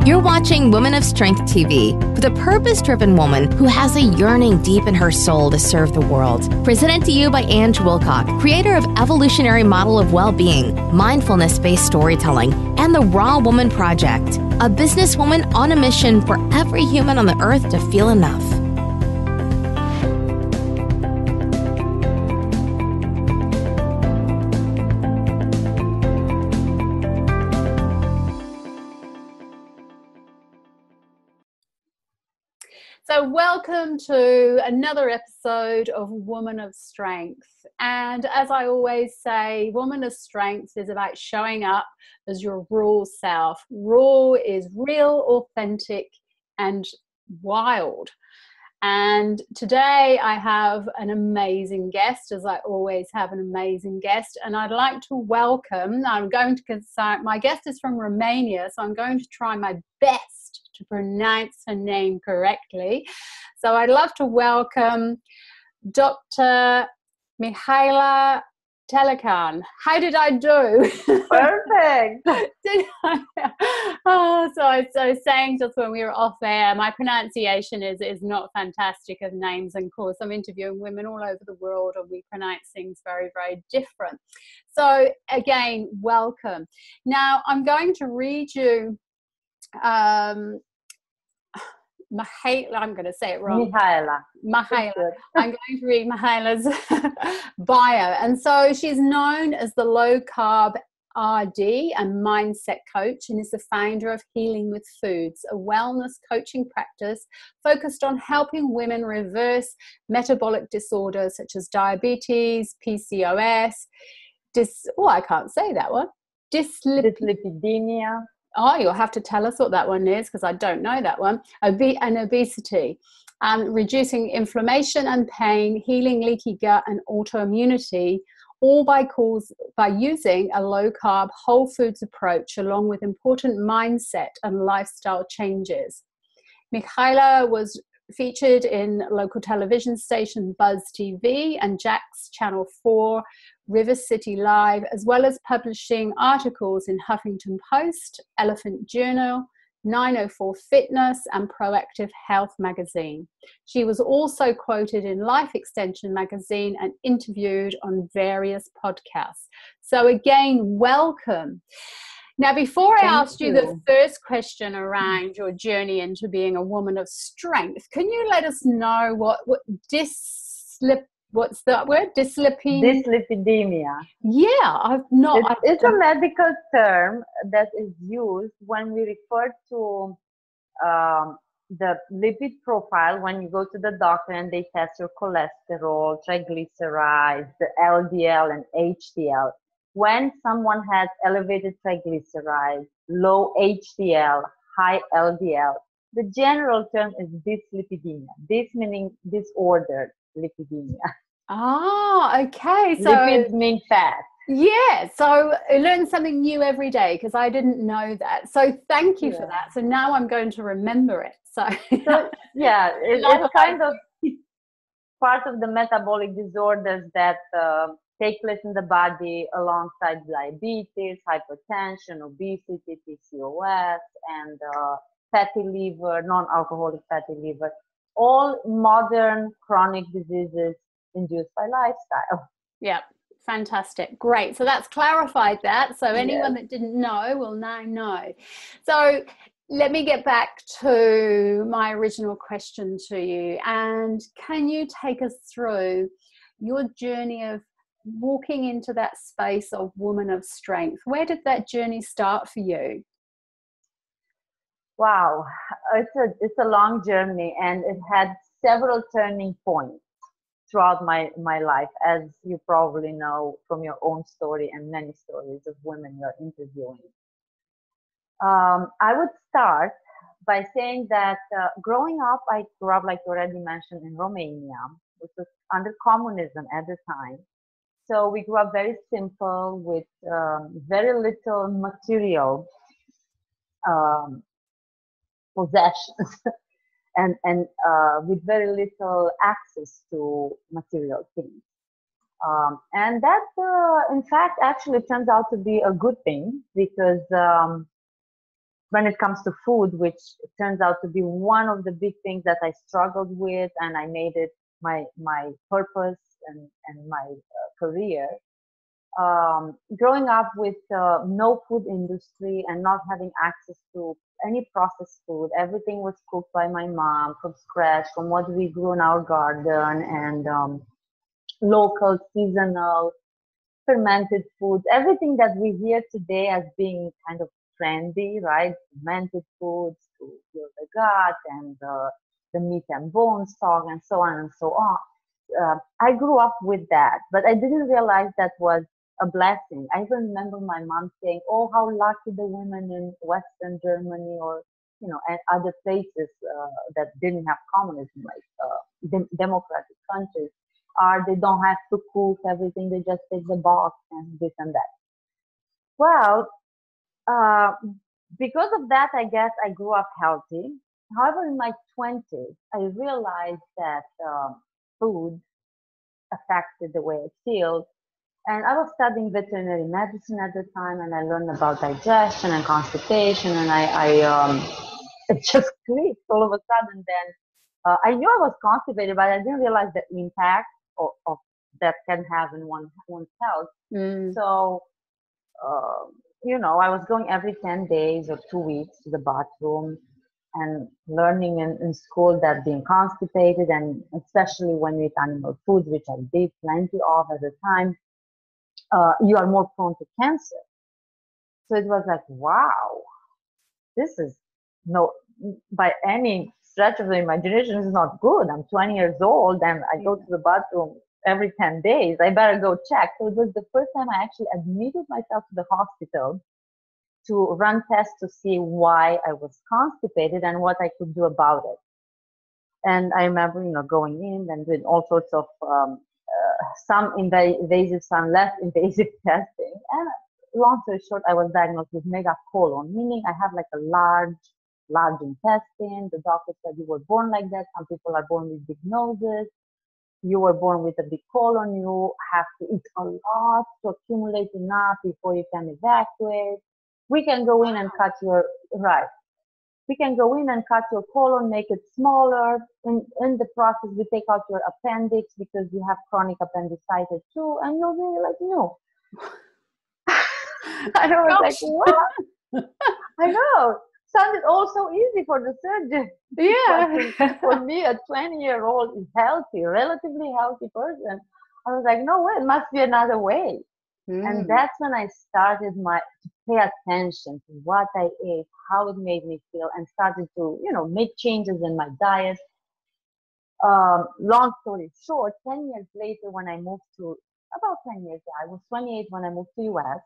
You're watching Women of Strength TV with a purpose-driven woman who has a yearning deep in her soul to serve the world. Presented to you by Ange Wilcock, creator of Evolutionary Model of Well-Being, Mindfulness-Based Storytelling, and the Raw Woman Project. A businesswoman on a mission for every human on the earth to feel enough. So welcome to another episode of Woman of Strength. And as I always say, Woman of Strength is about showing up as your raw self. Raw is real, authentic, and wild. And today I have an amazing guest, as I always have an amazing guest. And I'd like to welcome, my guest is from Romania, so I'm going to try my best to pronounce her name correctly. So I'd love to welcome Dr. Mihaela Telecan. How did I do? Perfect. So I was saying just when we were off air, my pronunciation is not fantastic of names. And of course, I'm interviewing women all over the world and we pronounce things very, very different. So again, welcome. Now I'm going to read you Mihaela, I'm going to say it wrong. Mihaela. I'm going to read Mihaela's bio. And so she's known as the LowCarbRD and Mindset Coach and is the founder of Healing with Foods, a wellness coaching practice focused on helping women reverse metabolic disorders such as diabetes, PCOS, I can't say that one. Dyslipidemia. Oh, you'll have to tell us what that one is because I don't know that one. And obesity, reducing inflammation and pain, healing leaky gut and autoimmunity, all by using a low-carb, whole foods approach along with important mindset and lifestyle changes. Mihaela was featured in local television station Buzz TV and Jack's Channel 4, River City Live, as well as publishing articles in Huffington Post, Elephant Journal, 904 Fitness, and Proactive Health magazine. She was also quoted in Life Extension magazine and interviewed on various podcasts. So again, welcome. Now, before I ask you the first question around your journey into being a woman of strength, can you let us know what's that word? Dyslipidemia. Yeah, It's a medical term that is used when we refer to the lipid profile when you go to the doctor and they test your cholesterol, triglycerides, the LDL and HDL. When someone has elevated triglycerides, low HDL, high LDL, the general term is dyslipidemia. This meaning disordered lipidemia. Ah, okay. So lipids mean fat. Yeah. So I learn something new every day because I didn't know that. So thank you for that. So now I'm going to remember it. So yeah, it's kind of part of the metabolic disorders that take place in the body alongside diabetes, hypertension, obesity, PCOS, and fatty liver, non-alcoholic fatty liver, all modern chronic diseases induced by lifestyle. Yeah, fantastic. Great. So that's clarified that. So anyone that didn't know will now know. So let me get back to my original question to you. And can you take us through your journey of walking into that space of woman of strength? Where did that journey start for you? Wow, it's a long journey, and it had several turning points throughout my life, as you probably know from your own story and many stories of women you're interviewing. I would start by saying that growing up, I grew up, like you already mentioned, in Romania, which was under communism at the time. So we grew up very simple with very little material possessions and with very little access to material things. And that, in fact, actually turns out to be a good thing because when it comes to food, which turns out to be one of the big things that I struggled with, and I made it my purpose and my career. Growing up with no food industry and not having access to any processed food, everything was cooked by my mom from scratch, from what we grew in our garden, and local, seasonal, fermented foods, everything that we hear today as being kind of trendy, right? Fermented foods to heal the gut and the meat and bone stock and so on and so on. I grew up with that, but I didn't realize that was a blessing. I even remember my mom saying, "Oh, how lucky the women in Western Germany or and other places that didn't have communism, like democratic countries, are. They don't have to cook everything; they just take the box and this and that." Well, because of that, I guess I grew up healthy. However, in my 20s, I realized that food affected the way I feel. And I was studying veterinary medicine at the time, and I learned about digestion and constipation, and it just clicked all of a sudden. Then I knew I was constipated, but I didn't realize the impact of that can have in one's health. So, I was going every 10 days or 2 weeks to the bathroom and learning in school that being constipated, and especially when you eat animal foods, which I did plenty of at the time, you are more prone to cancer. So it was like, wow, this is by any stretch of the imagination, is not good. I'm 20 years old and I go to the bathroom every 10 days. I better go check. So it was the first time I actually admitted myself to the hospital to run tests to see why I was constipated and what I could do about it. And I remember, going in and doing all sorts of some invasive, some less invasive testing. And long story short, I was diagnosed with megacolon, meaning I have like a large intestine. The doctor said, "You were born like that. Some people are born with big noses. You were born with a big colon. You have to eat a lot to accumulate enough before you can evacuate. We can go in and cut your We can go in and cut your colon, make it smaller. In the process, we take out your appendix because you have chronic appendicitis too, and you'll be like, no." I was like, what? I know. Sounded all so easy for the surgeon. Yeah. For me, a 20-year-old is healthy, relatively healthy person. I was like, no way, it must be another way. And that's when I started to pay attention to what I ate, how it made me feel, and started to, make changes in my diet. Long story short, 10 years later, when I moved about 10 years ago, I was 28 when I moved to US.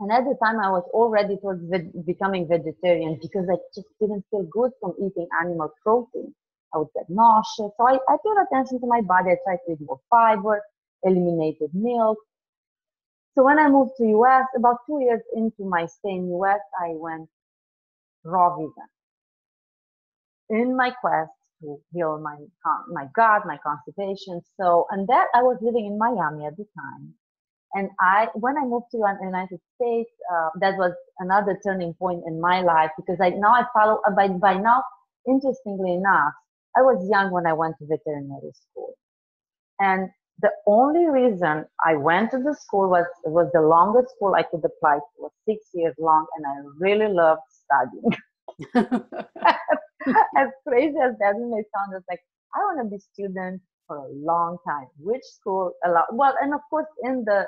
And at the time, I was already towards becoming vegetarian because I just didn't feel good from eating animal protein. I would get nauseous. So I paid attention to my body. I tried to eat more fiber, eliminated milk. So when I moved to US, about 2 years into my stay in US, I went raw vegan in my quest to heal my gut, my constipation. So, and that I was living in Miami at the time. And when I moved to the United States, that was another turning point in my life because I follow, by now, interestingly enough, I was young when I went to veterinary school. And the only reason I went to the school was the longest school I could apply to. It was 6 years long, and I really loved studying. As crazy as that may sound, it's like, I want to be a student for a long time. Which school well, and of course in the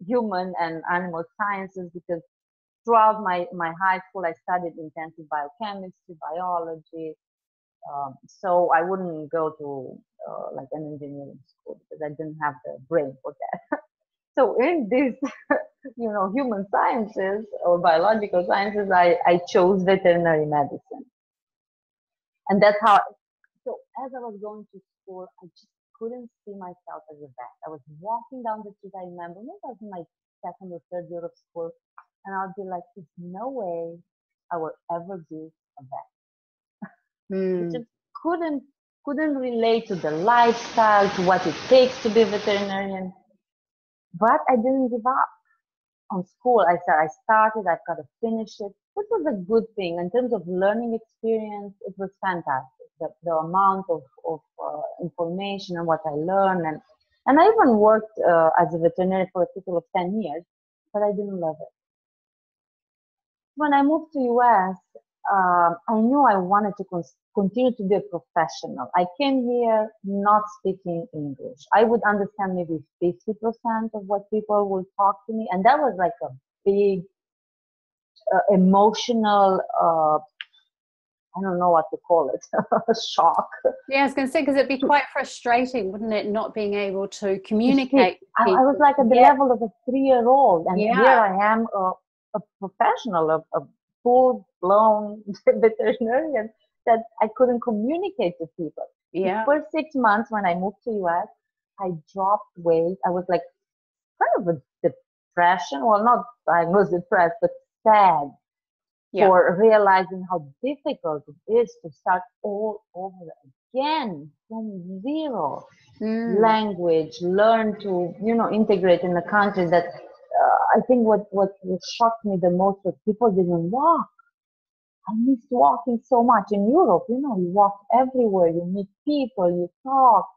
human and animal sciences, because throughout my high school I studied intensive biochemistry, biology. So I wouldn't go to like an engineering school because I didn't have the brain for that. So in this, human sciences or biological sciences, I chose veterinary medicine. And that's how, so as I was going to school, I just couldn't see myself as a vet. I was walking down the street, I remember, maybe I was in my second or third year of school, and I'd be like, there's no way I will ever be a vet. I just couldn't relate to the lifestyle, to what it takes to be a veterinarian. But I didn't give up on school. I said, I've got to finish it. It was a good thing. In terms of learning experience, it was fantastic. The amount of information and what I learned. And I even worked as a veterinarian for a total of 10 years, but I didn't love it. When I moved to US, I knew I wanted to continue to be a professional. I came here not speaking English. I would understand maybe 50% of what people would talk to me. And that was like a big emotional, I don't know what to call it, shock. Yeah, I was going to say, because it'd be quite frustrating, wouldn't it, not being able to communicate. I was like at the level of a 3-year-old, and here I am, a professional, a full-blown veterinarian, that I couldn't communicate to people. Yeah. The first 6 months when I moved to US, I dropped weight. I was like kind of a depression. Well, not diagnosed depressed, but sad for realizing how difficult it is to start all over again from zero. Language, learn to, integrate in a country that I think what shocked me the most was people didn't walk. I missed walking so much. In Europe, you walk everywhere, you meet people, you talk.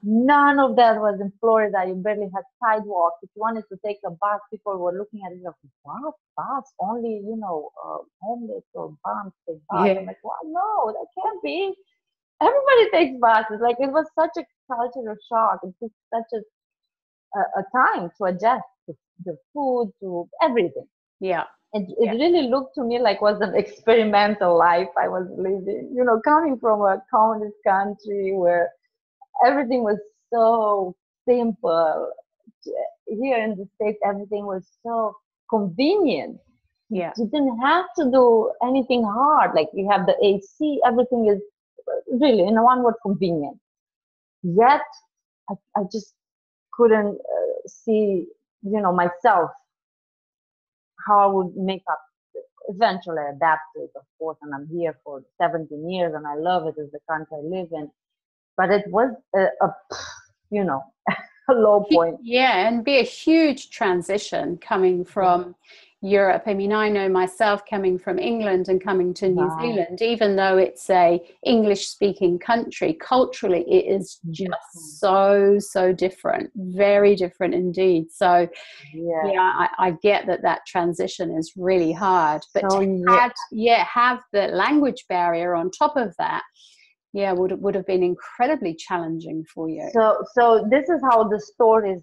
None of that was in Florida. You barely had sidewalks. If you wanted to take a bus, people were looking at you like, what? Bus? Only, homeless or bums take bus. I'm like, well, no, that can't be. Everybody takes buses. Like, it was such a cultural shock. It took such a time to adjust to the food, to everything. It really looked to me like was an experimental life I was living, coming from a communist country where everything was so simple. Here in the States, everything was so convenient. You didn't have to do anything hard. Like, you have the AC, everything is really, in one word, convenient. Yet, I just couldn't see, myself, how I would make up. Eventually, I adapted, of course, and I'm here for 17 years, and I love it as the country I live in. But it was a low point. Yeah, and be a huge transition coming from Europe. I mean, I know myself coming from England and coming to New Zealand, even though it's a English-speaking country, culturally it is just so different, very different indeed. So, I get that transition is really hard. But have the language barrier on top of that, would have been incredibly challenging for you. So this is how the stories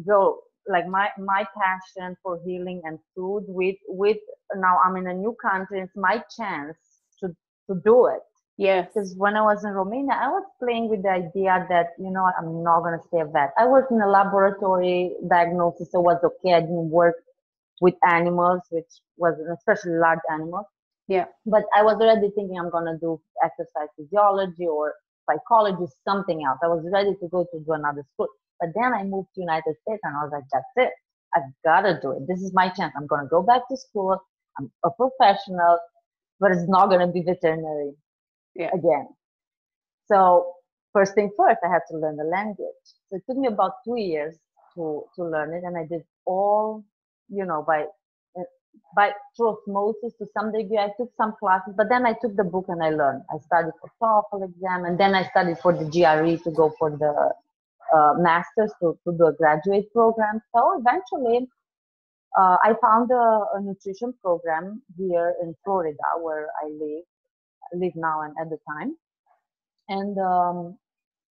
go. Like my passion for healing and food with now I'm in a new country. It's my chance to do it. Because when I was in Romania, I was playing with the idea that, I'm not going to stay a vet. I was in a laboratory diagnosis, so it was okay. I didn't work with animals, which was especially large animals. But I was already thinking I'm going to do exercise physiology or psychology, something else. I was ready to go to do another school. But then I moved to United States and I was like, that's it. I've got to do it. This is my chance. I'm going to go back to school. I'm a professional, but it's not going to be veterinary again. So first thing first, I had to learn the language. So it took me about 2 years to learn it. And I did all, by through osmosis to some degree. I took some classes, but then I took the book and I learned. I studied for TOEFL exam, and then I studied for the GRE to go for the master's to do a graduate program. So eventually, I found a nutrition program here in Florida, where I live now and at the time. And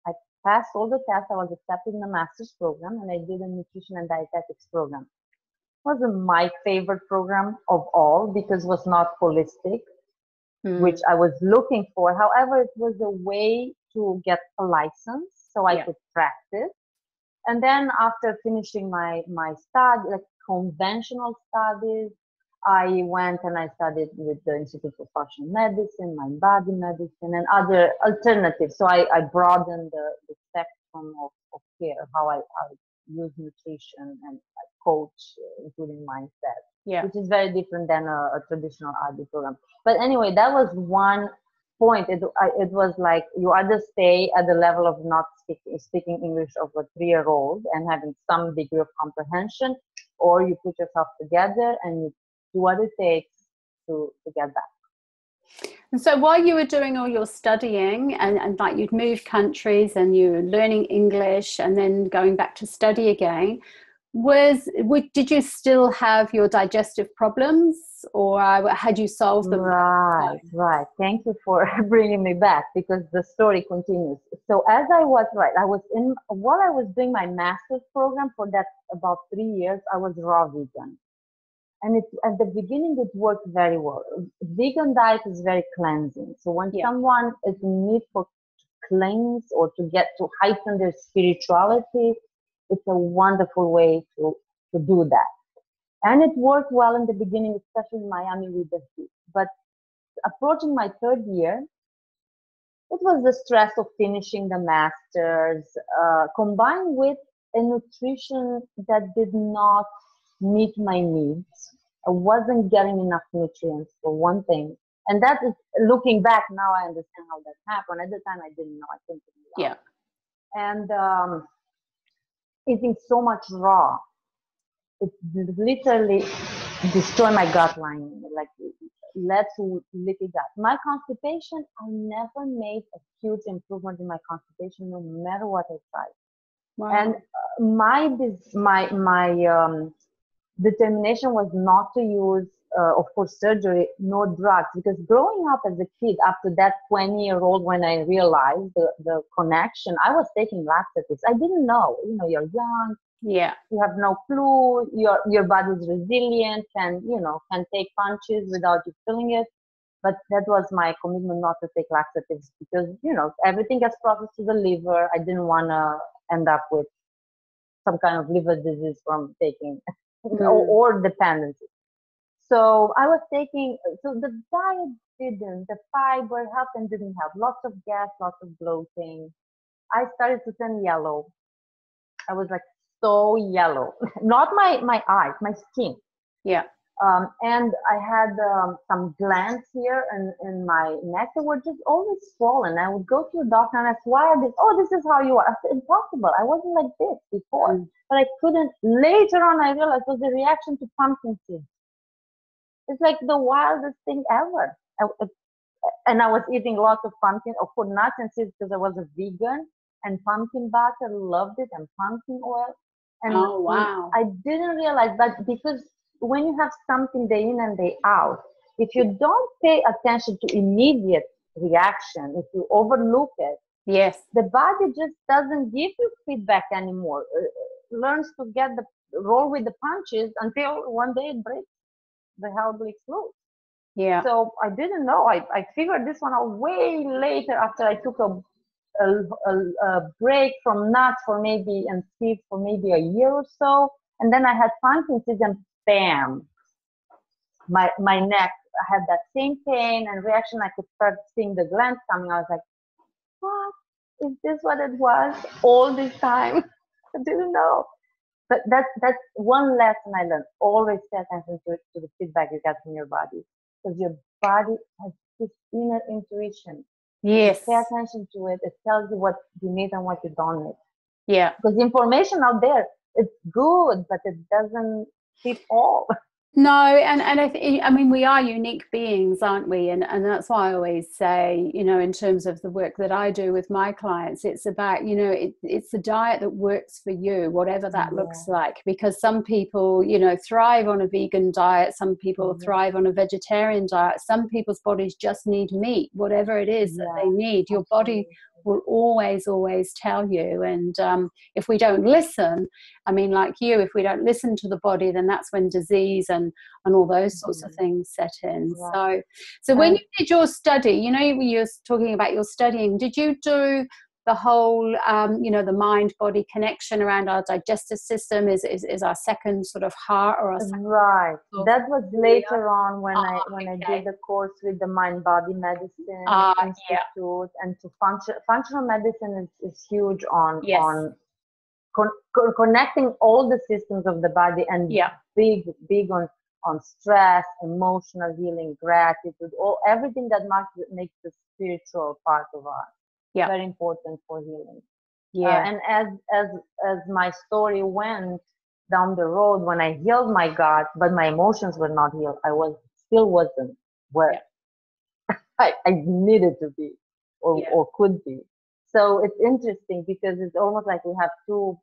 I passed all the tests. I was accepted in the master's program, and I did a nutrition and dietetics program. Wasn't my favorite program of all because it was not holistic, which I was looking for. However, it was a way to get a license so I could practice. And then after finishing my study, like conventional studies, I went and I studied with the Institute for Functional Medicine, Mind Body Medicine, and other alternatives. So I broadened the spectrum of care, how I use nutrition and I coach, including mindset, which is very different than a traditional RD program. But anyway, that was one point. It was like you either stay at the level of not speaking English of a 3-year-old and having some degree of comprehension, or you put yourself together and you do what it takes to get back. And so while you were doing all your studying and like you'd moved countries and you were learning English and then going back to study again, did you still have your digestive problems, or had you solved them? Right. Thank you for bringing me back, because the story continues. So while I was doing my master's program for that about 3 years, I was raw vegan. And at the beginning, it worked very well. Vegan diet is very cleansing. So when someone is in need for cleanse or to heighten their spirituality, it's a wonderful way to do that. And it worked well in the beginning, especially in Miami with the heat. But approaching my 3rd year, it was the stress of finishing the master's, combined with a nutrition that did not meet my needs. I wasn't getting enough nutrients, for one thing. And that is, looking back now, I understand how that happened. At the time, I didn't know. I couldn't figure it out. And eating so much raw, it literally destroyed my gut lining, like led to leaky gut. My constipation, I never made a huge improvement in my constipation, no matter what I tried. Wow. And my determination was not to use, of course, surgery, no drugs, because growing up as a kid, up to that 20-year-old, when I realized the connection, I was taking laxatives. I didn't know, you're young, you have no clue, your body's resilient, can take punches without you feeling it. But that was my commitment, not to take laxatives, because everything gets processed to the liver. I didn't want to end up with some kind of liver disease from taking or dependency. So I was taking, so the diet the fiber helped and didn't help. Lots of gas, lots of bloating. I started to turn yellow. I was like so yellow. Not my eyes, my skin. Yeah. And I had some glands here in my neck that were just always swollen. I would go to the doctor and ask, why are this? Oh, this is how you are. I said, impossible. I wasn't like this before. But I couldn't. Later on, I realized it was a reaction to pumpkin seeds. It's like the wildest thing ever. And I was eating lots of pumpkin, of course, nuts and seeds, because I was a vegan, and pumpkin butter, loved it, and pumpkin oil. And oh, wow. I didn't realize that, because when you have something day in and day out, if you don't pay attention to immediate reaction, if you overlook it, yes, the body just doesn't give you feedback anymore. Learns to roll with the punches until one day it breaks. The hell breaks loose. Yeah. So I didn't know. I figured this one out way later, after I took a break from nuts and seeds for maybe a year or so, and then I had pumpkin seeds, and bam, my neck, I had that same pain and reaction. I could start seeing the glands coming. I was like, what? Is this what it was all this time? I didn't know. But that's one lesson I learned. Always pay attention to the feedback you get from your body, because your body has this inner intuition. Yes. Pay attention to it. It tells you what you need and what you don't need. Yeah. Because the information out there, it's good, but it doesn't fit all. No, and I mean, we are unique beings, aren't we? And that's why I always say, in terms of the work that I do with my clients, it's about, it's the diet that works for you, whatever that looks like. Because some people, thrive on a vegan diet. Some people thrive on a vegetarian diet. Some people's bodies just need meat, whatever it is that they need. Your body will always tell you. And if we don't listen, I mean, like you, if we don't listen to the body, then that's when disease and all those sorts of things set in. Yeah. So when you did your study, you were talking about your studying, did you do the whole, the mind-body connection around our digestive system is our second sort of heart, or our second That was later on when I did the course with the Mind-Body Medicine Institute, and to functional medicine is huge on connecting all the systems of the body, and big on stress, emotional healing, gratitude, everything that makes the spiritual part of us. Very important for healing. And as my story went, down the road when I healed my gut, but my emotions were not healed. I still wasn't where I needed to be or could be. So it's interesting because it's almost like we have two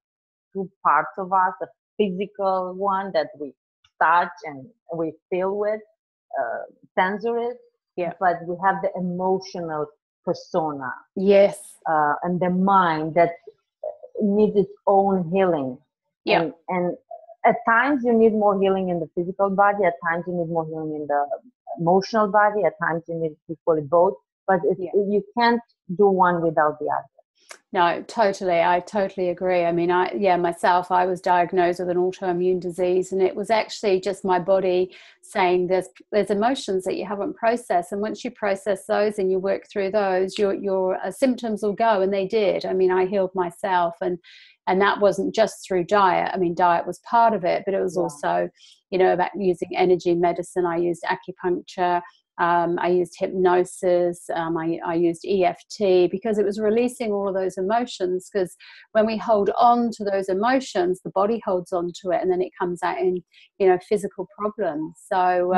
parts of us, a physical one that we touch and we feel with, censor it, but we have the emotional persona. Yes. And the mind that needs its own healing. Yeah. And at times you need more healing in the physical body, at times you need more healing in the emotional body, at times you need equally both, but you can't do one without the other. No, totally. I totally agree. I mean, myself, I was diagnosed with an autoimmune disease, and it was actually just my body saying there's emotions that you haven't processed. And once you process those and you work through those, your symptoms will go, and they did. I mean, I healed myself, and that wasn't just through diet. I mean, diet was part of it, but it was also, about using energy medicine. I used acupuncture. I used hypnosis, I used EFT, because it was releasing all of those emotions, because when we hold on to those emotions, the body holds on to it, and then it comes out in, physical problems. So,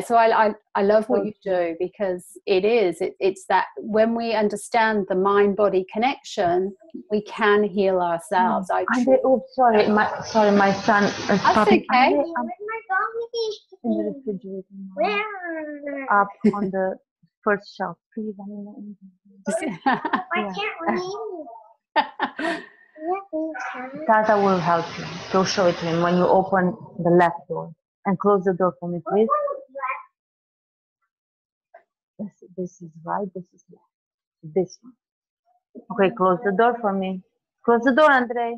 so I love what you do, because it's that when we understand the mind-body connection, we can heal ourselves. Sorry, my son is That's okay. In the refrigerator. Where? Up on the first shelf. Please, I can't read. Tata will help you. Go show it to him when you open the left door. And close the door for me, please. This is right, this is left. This one. Okay, close the door for me. Close the door, Andre.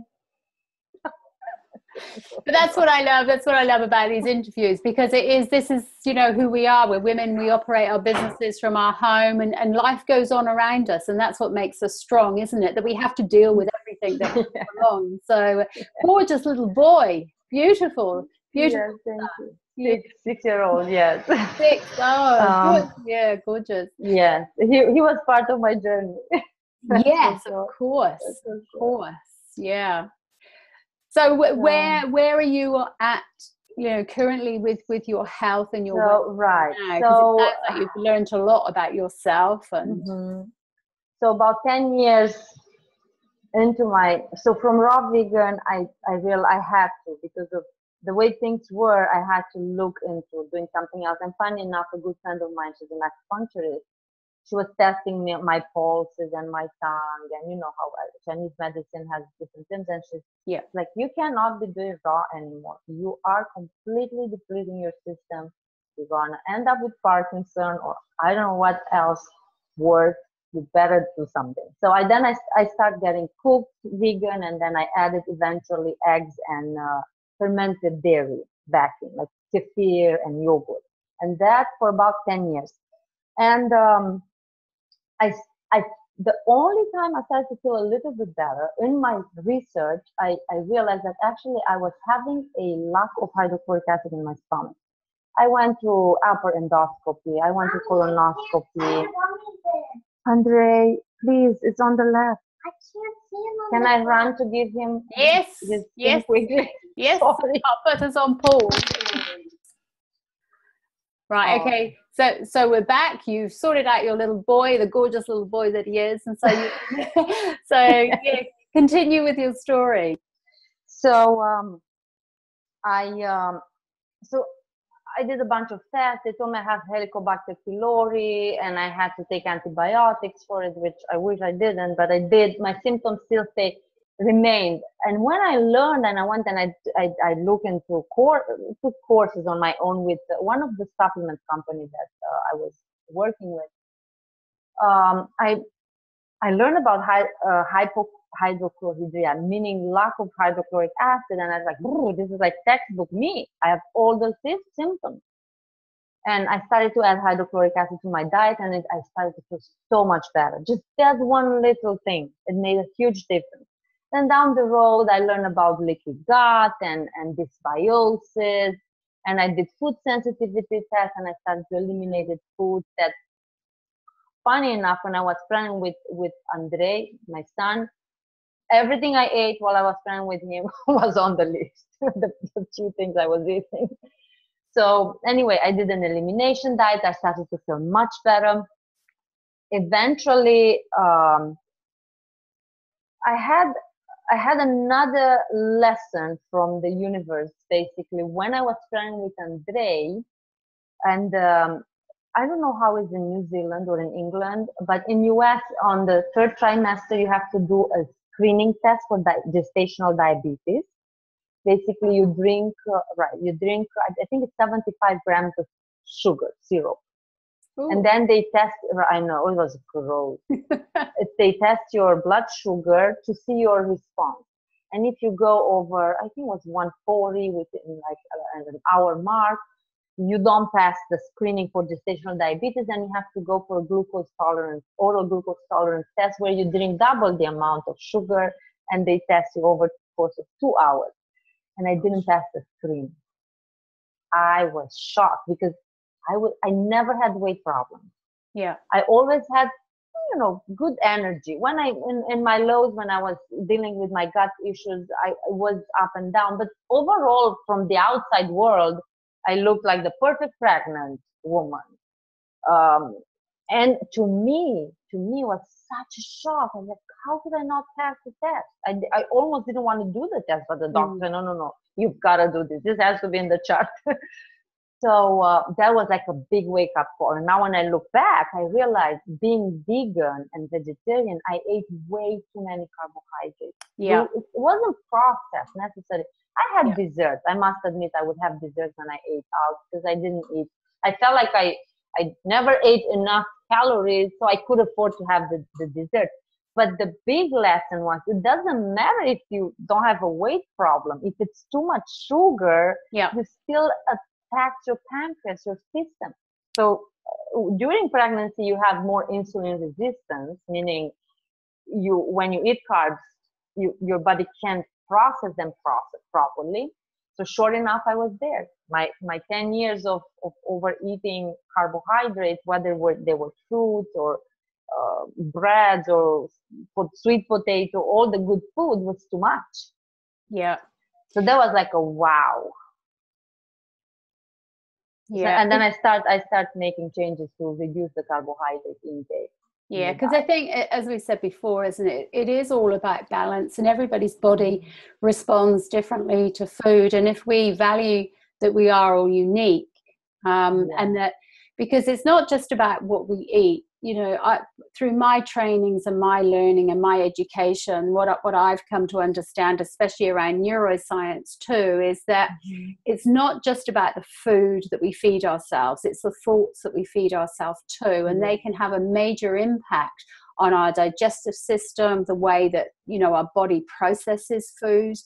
But that's what I love. That's what I love about these interviews, because this is who we are. We're women. We operate our businesses from our home, and life goes on around us, and that's what makes us strong, isn't it? That we have to deal with everything that comes along. So, gorgeous little boy, beautiful. Yes, thank you. 6-year-old, yes. 6. Oh, gorgeous. Yes, he was part of my journey. Yes, of course, yeah. So where are you at, currently with your health and your right now? Because it sounds like you've learned a lot about yourself. And so about 10 years into from raw vegan, I realized I had to, because of the way things were, I had to look into doing something else. And funny enough, a good friend of mine, she's an acupuncturist, she was testing my pulses and my tongue, and you know how Chinese medicine has different things, and she's like, you cannot be doing raw anymore. You are completely depleting your system. You're gonna end up with Parkinson, or I don't know what else worse. You better do something. So I started getting cooked vegan, and then I added eventually eggs and fermented dairy back in, like kefir and yogurt, and that for about 10 years. And the only time I started to feel a little bit better in my research, I realized that actually I was having a lack of hydrochloric acid in my stomach. I went to upper endoscopy. I went to colonoscopy. Andre, please, it's on the left. I can't see him. Can I run to give him? Yes. Quickly. Yes. I'll put us on pause. Right. Okay. So we're back. You've sorted out your little boy, the gorgeous little boy that he is, and so continue with your story. So I did a bunch of tests. They told me I have Helicobacter pylori, and I had to take antibiotics for it, which I wish I didn't, but I did. My symptoms still remained. And when I learned, and I went and I looked into took courses on my own with one of the supplement companies that I was working with. I learned about hypochlorhydria, meaning lack of hydrochloric acid, and I was like, this is like textbook me. I have all those symptoms. And I started to add hydrochloric acid to my diet, and I started to feel so much better. Just that one little thing, it made a huge difference. Then down the road, I learned about leaky gut and dysbiosis, and I did food sensitivity tests, and I started to eliminate foods that, funny enough, when I was pregnant with Andre, my son, everything I ate while I was pregnant with him was on the list. the few things I was eating. So anyway, I did an elimination diet. I started to feel much better. Eventually, I had another lesson from the universe, basically, when I was pregnant with Andrei. And I don't know how it's in New Zealand or in England, but in US, on the third trimester, you have to do a screening test for gestational diabetes. Basically, you drink, I think it's 75 grams of sugar, syrup. Ooh. And then they test, I know, it was gross. They test your blood sugar to see your response. And if you go over, I think it was 140 within like an hour mark, you don't pass the screening for gestational diabetes, and you have to go for a glucose tolerance, oral glucose tolerance test, where you drink double the amount of sugar, and they test you over the course of 2 hours. And I didn't pass the screen. I was shocked because I never had weight problems. Yeah. I always had, good energy. When in my lows, when I was dealing with my gut issues, I was up and down. But overall, from the outside world, I looked like the perfect pregnant woman. And to me, it was such a shock. I was like, how could I not pass the test? I almost didn't want to do the test, but the doctor said, no, you've got to do this. This has to be in the chart. So that was like a big wake-up call. And now when I look back, I realized being vegan and vegetarian, I ate way too many carbohydrates. Yeah. It wasn't processed necessarily. I had desserts. I must admit I would have desserts when I ate out because I didn't eat. I felt like I never ate enough calories, so I could afford to have the dessert. But the big lesson was it doesn't matter if you don't have a weight problem. If it's too much sugar, you still attacks your pancreas, your system. So during pregnancy, you have more insulin resistance, meaning when you eat carbs, your body can't process them properly. So sure enough, I was there. My 10 years of overeating carbohydrates, whether they were fruits or breads or sweet potato, all the good food was too much. Yeah. So that was like a wow. Yeah. So, and then I start making changes to reduce the carbohydrate intake. Yeah, because I think, as we said before, isn't it? It is all about balance, and everybody's body responds differently to food. And if we value that we are all unique, and that, because it's not just about what we eat. Through my trainings and my learning and my education, what I've come to understand, especially around neuroscience too, is that it's not just about the food that we feed ourselves, it's the thoughts that we feed ourselves too, and they can have a major impact on our digestive system, the way that our body processes food.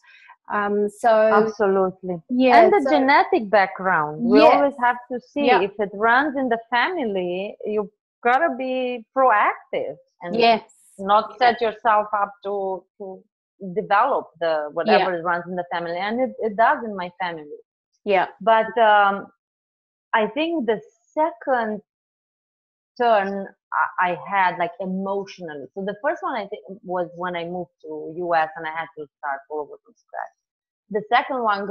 Absolutely. And the genetic background, we always have to see if it runs in the family. You gotta be proactive and not set yourself up to develop the whatever runs in the family, and it does in my family. But I think the second turn I had, like, emotionally, so the first one I think was when I moved to US and I had to start all over from scratch. The second one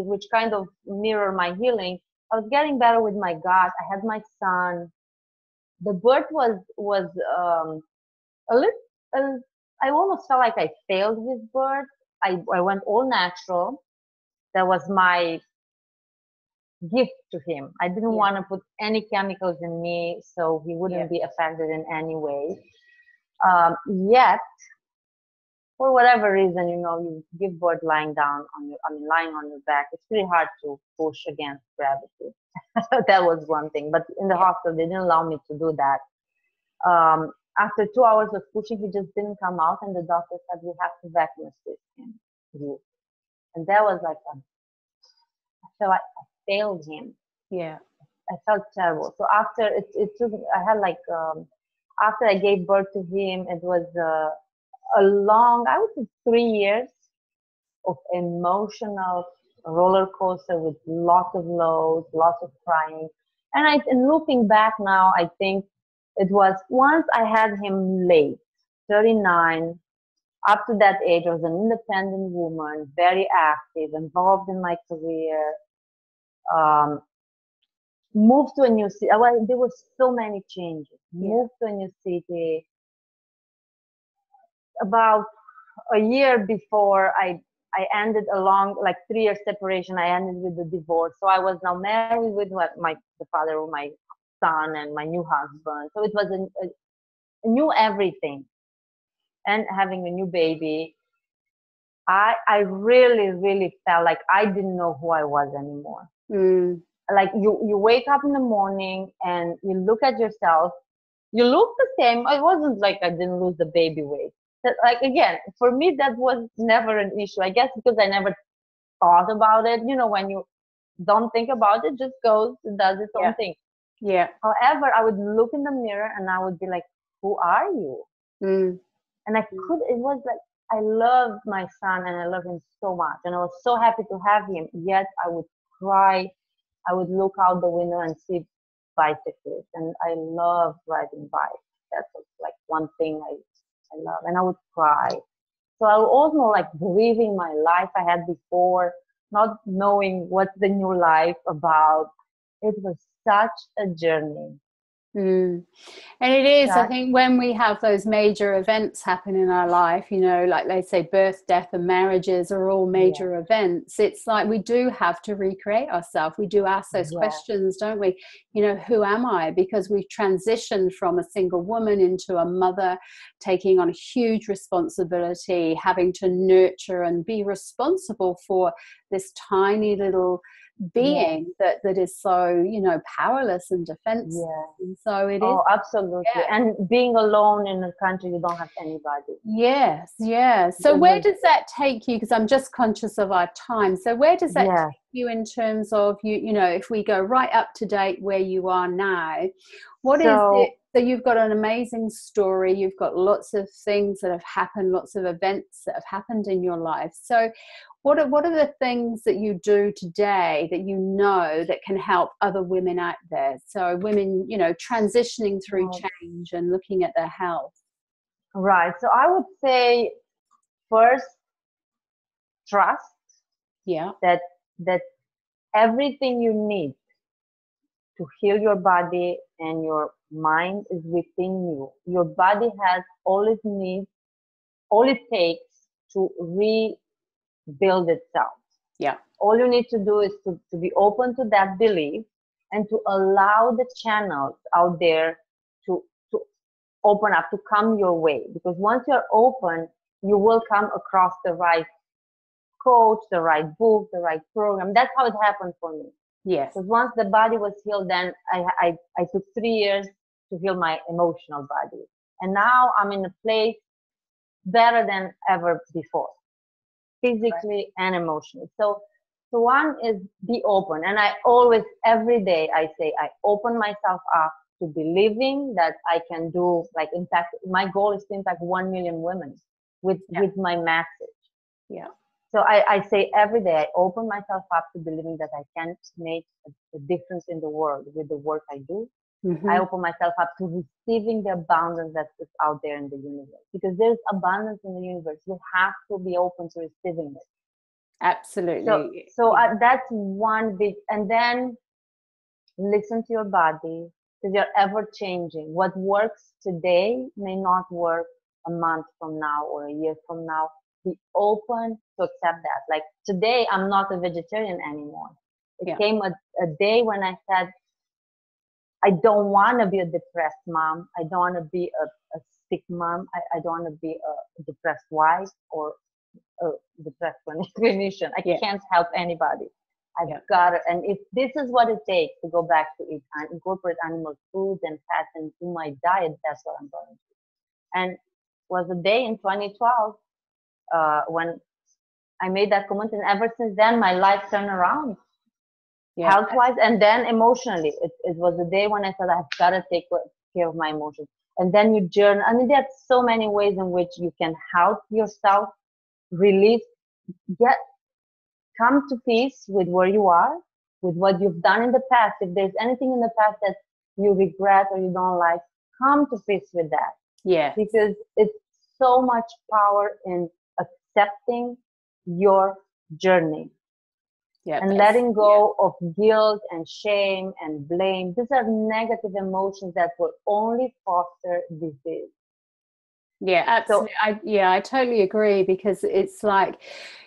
which kind of mirrored my healing, I was getting better with my gut. I had my son. The birth was a little, I almost felt like I failed his birth. I went all natural. That was my gift to him. I didn't want to put any chemicals in me so he wouldn't be affected in any way. Yet, for whatever reason, you give birth lying lying on your back. It's pretty hard to push against gravity. That was one thing. But in the hospital, they didn't allow me to do that. After 2 hours of pushing, he just didn't come out, and the doctor said, we have to vacuum assist him. And that was like, I felt like I failed him. Yeah. I felt terrible. So after after I gave birth to him, it was a long, I would say 3 years of emotional roller coaster with lots of lows, lots of crying. And looking back now, I think it was once I had him late, 39, up to that age, I was an independent woman, very active, involved in my career. Moved to a new city. Well, there were so many changes. Moved to a new city. About a year before I ended a long, like 3 year separation, I ended with a divorce. So I was now married with the father of my son and my new husband. So it was a new everything. And having a new baby, I really, really felt like I didn't know who I was anymore. Like you wake up in the morning and you look at yourself, you look the same. It wasn't like I didn't lose the baby weight. Like, again, for me, that was never an issue. I guess because I never thought about it. You know, when you don't think about it, just goes and does its own thing. Yeah. However, I would look in the mirror and I would be like, who are you? And it was like, I loved my son and I love him so much. And I was so happy to have him. Yet I would cry. I would look out the window and see bicyclists. And I love riding bikes. That's like one thing I love. And I would cry. So I was also like grieving my life I had before, not knowing what's the new life about. It was such a journey. And it is, I think, when we have those major events happen in our life, you know, like they say birth, death and marriages are all major events. It's like we do have to recreate ourselves. We do ask those questions, don't we? You know, who am I? Because we've transitioned from a single woman into a mother, taking on a huge responsibility, having to nurture and be responsible for this tiny little being that is so, you know, powerless and defenseless. And so it is. Oh, absolutely. And being alone in a country, you don't have anybody. Yes. So where does that take you? Because I'm just conscious of our time. So where does that take you in terms of you know, if we go right up to date where you are now, what is it? So you've got an amazing story. You've got lots of things that have happened, lots of events that have happened in your life. So what are the things that you do today that you know that can help other women out there? So women, you know, transitioning through change and looking at their health. Right. So I would say first, trust. That everything you need to heal your body and your mind is within you. Your body has all it needs, all it takes to rebuild itself. All you need to do is to be open to that belief and to allow the channels out there to open up, to come your way. Because once you're open, you will come across the right coach, the right book, the right program. That's how it happened for me. Because once the body was healed, then I took 3 years to heal my emotional body. And now I'm in a place better than ever before, physically and emotionally. So one is be open. And I always, every day I say, I open myself up to believing that I can do, like, impact. My goal is to impact 1 million women with my message. So I say every day, I open myself up to believing that I can make a difference in the world with the work I do. I open myself up to receiving the abundance that's out there in the universe. Because there's abundance in the universe. You have to be open to receiving it. Absolutely. So that's one big, and then listen to your body, because you're ever changing. What works today may not work a month from now or a year from now. Be open to accept that. Like today, I'm not a vegetarian anymore. It came a day when I said, I don't want to be a depressed mom. I don't want to be a sick mom. I don't want to be a depressed wife or a depressed clinician. I can't help anybody. I've got it. And if this is what it takes to go back to eat and incorporate animal foods and fats into my diet, that's what I'm going to do. And it was a day in 2012 when I made that commitment. And ever since then, my life turned around. Health-wise, and then emotionally. It was the day when I said, I've got to take care of my emotions. And then you journal. I mean, there's so many ways in which you can help yourself release, come to peace with where you are, with what you've done in the past. If there's anything in the past that you regret or you don't like, come to peace with that. Because it's so much power in accepting your journey. Yeah, and letting go of guilt and shame and blame. These are negative emotions that will only foster disease. Yeah, absolutely. I totally agree, because it's like,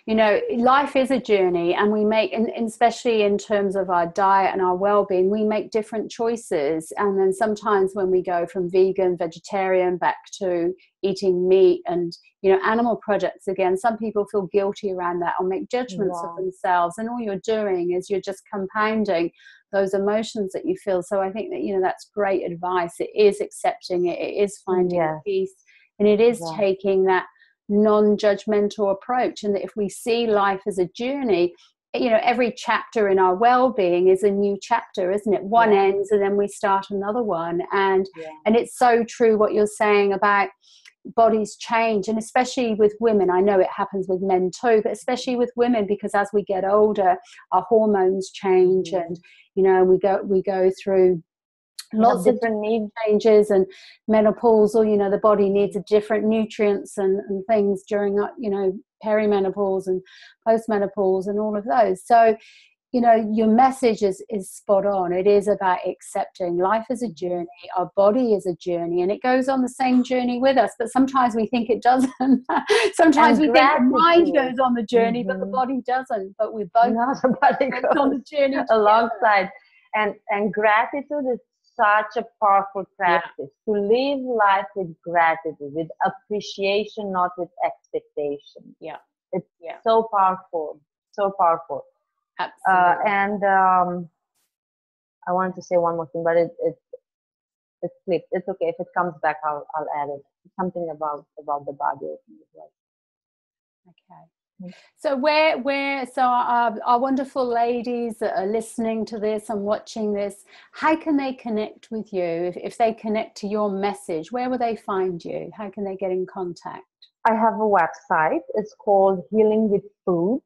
you know, life is a journey, and we make, and especially in terms of our diet and our well-being, we make different choices. And then sometimes when we go from vegan, vegetarian, back to eating meat and, you know, animal products again, some people feel guilty around that or make judgments of themselves. And all you're doing is you're just compounding those emotions that you feel. So I think that, you know, that's great advice. It is accepting it. It is finding peace. And it is taking that non-judgmental approach. And that if we see life as a journey, you know, every chapter in our well-being is a new chapter, isn't it? One ends and then we start another one. And it's so true what you're saying about bodies change, and especially with women. I know it happens with men too, but especially with women, because as we get older, our hormones change, and, you know, we go through lots of different need changes and menopause, or, you know, the body needs a different nutrients and things during, you know, perimenopause and postmenopause and all of those. So, you know, your message is spot on. It is about accepting life as a journey. Our body is a journey, and it goes on the same journey with us. But sometimes we think it doesn't. Sometimes we think the mind goes on the journey, but the body doesn't. But we both the body goes on the journey alongside. And gratitude is such a powerful practice, to live life with gratitude, with appreciation, not with expectation. It's so powerful, so powerful. Absolutely. And I wanted to say one more thing, but it slipped. It's okay. If it comes back, I'll add it. Something about the body as well. Okay. So so our wonderful ladies that are listening to this and watching this, how can they connect with you? If they connect to your message, where will they find you? How can they get in contact? I have a website. It's called Healing with Food.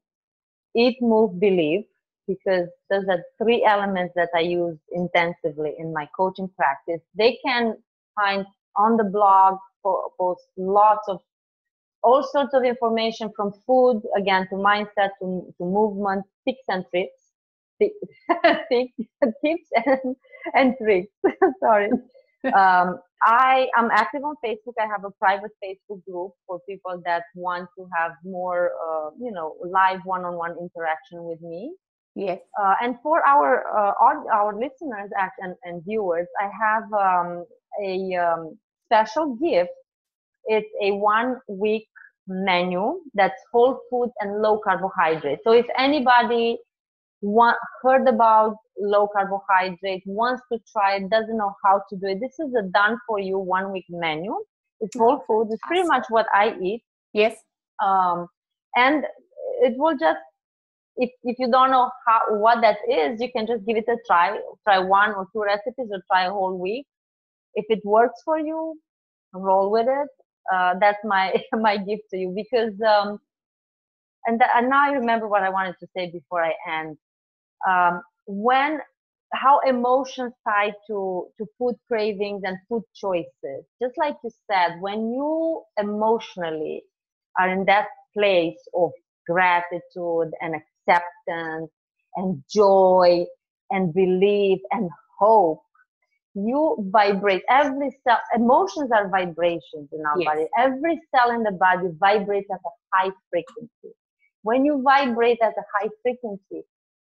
Eat, Move, Believe, because those are 3 elements that I use intensively in my coaching practice. They can find on the blog, post lots of all sorts of information, from food, again, to mindset, to movement, tips and tricks. Tips and tricks. Sorry. I am active on Facebook. I have a private Facebook group for people that want to have more, you know, live one-on-one interaction with me. Yes. And for our listeners and viewers, I have a special gift. It's a 1-week menu that's whole food and low carbohydrate. So if anybody heard about low carbohydrate, wants to try it, doesn't know how to do it, this is a done for you 1-week menu. It's whole food. It's pretty much what I eat. Yes. And it will just, if you don't know what that is, you can just give it a try. Try 1 or 2 recipes, or try a whole week. If it works for you, roll with it. That's my gift to you, because and now I remember what I wanted to say before I end. How emotions tie to food cravings and food choices. Just like you said, when you emotionally are in that place of gratitude and acceptance and joy and belief and hope, you vibrate. Every cell, emotions are vibrations in our body. Every cell in the body vibrates at a high frequency. When you vibrate at a high frequency,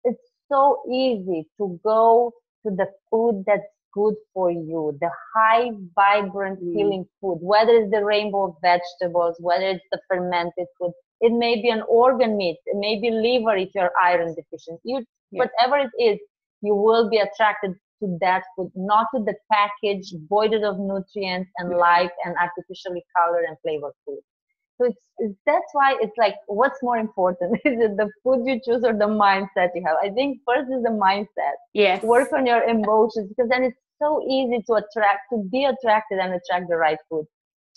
it's so easy to go to the food that's good for you, the high, vibrant, healing food, whether it's the rainbow of vegetables, whether it's the fermented food. It may be an organ meat, it may be liver if you're iron deficient. Whatever it is, you will be attracted to that food, not to the packaged, voided of nutrients and life and artificially colored and flavored food. So that's why it's like, what's more important? Is it the food you choose or the mindset you have? I think first is the mindset. Yes. Work on your emotions, because then it's so easy to be attracted and attract the right food.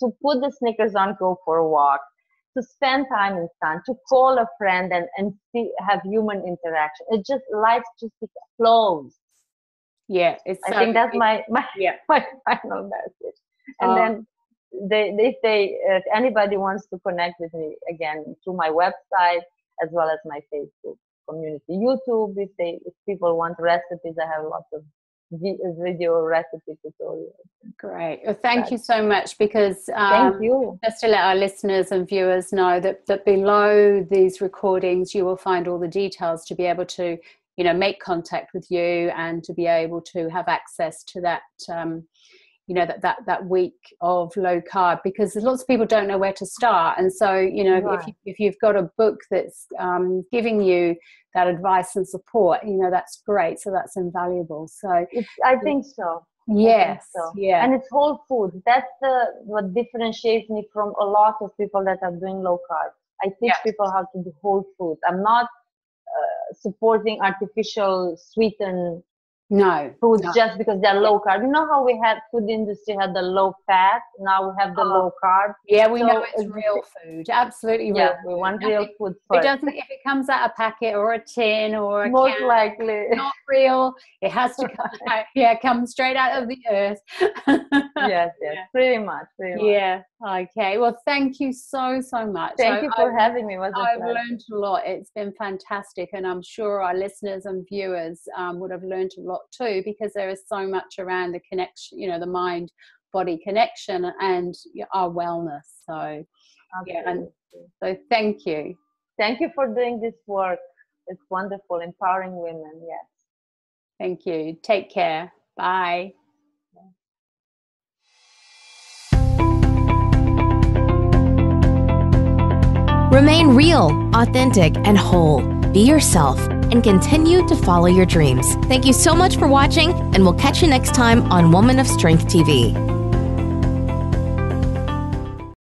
To put the sneakers on, go for a walk, to spend time in sun, to call a friend and have human interaction. Life just flows. Yeah, I think that's my final message. And then they say if anybody wants to connect with me, again, through my website as well as my Facebook community, YouTube. If people want recipes, I have lots of video recipe tutorials. Great. Well, thank you so much, because thank you. Just to let our listeners and viewers know that below these recordings you will find all the details to be able to, you know, make contact with you and to be able to have access to that you know, that week of low carb, because lots of people don't know where to start. And so, you know, right. if you've got a book that's giving you that advice and support, you know, that's great. So that's invaluable. So I think so. Yes. So. Yeah. And it's whole food. That's what differentiates me from a lot of people that are doing low carb. I teach people how to do whole food. I'm not supporting artificial sweetened foods just because they're low carb. You know how we had food industry had the low fat, now we have the low carb. Yeah, we know it's real food. Absolutely real. Yeah, we want real food first. It doesn't, if it comes out a packet or a tin or a most can, likely not real. It has to come out, come straight out of the earth. yes, pretty much. Yeah. Okay. Well, thank you so much. Thank you for having me. I've learned a lot. It's been fantastic, and I'm sure our listeners and viewers would have learned a lot too, because there is so much around the connection, you know, the mind-body connection and our wellness. So, and so thank you. Thank you for doing this work. It's wonderful, empowering women. Yes. Thank you. Take care. Bye. Remain real, authentic, and whole. Be yourself and continue to follow your dreams. Thank you so much for watching, and we'll catch you next time on Woman of Strength TV.